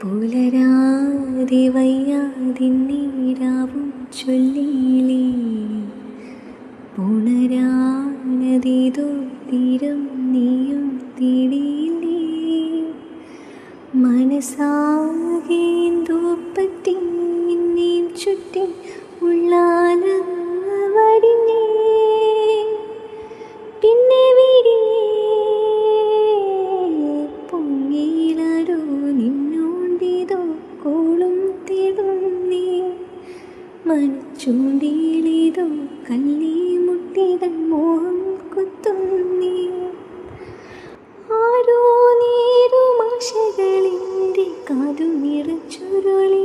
പുലരാതെ വയ്യാതിന്നീരാവും ചൊല്ലിയിലേ പുണരാനതീതോ തീരം നീയും തേടിയില്ലേ മനസ്സാകേന്തോ പറ്റി നിന്നെയും ചുറ്റി ഉള്ളാല വടിഞ്ഞേ പിന്നെ വിടിഞ്ഞേ പൊങ്ങിയിലോ നിന്നോണ്ടിതോ കോളും തേടുന്നേ മനച്ചൂണ്ടിയിലേതോ കല്ലി മുട്ടികൾ മോഹം കുത്തുന്നേ ആരോ നേരുമാശകളിൻ്റെ കാതു നിറച്ചുരുളി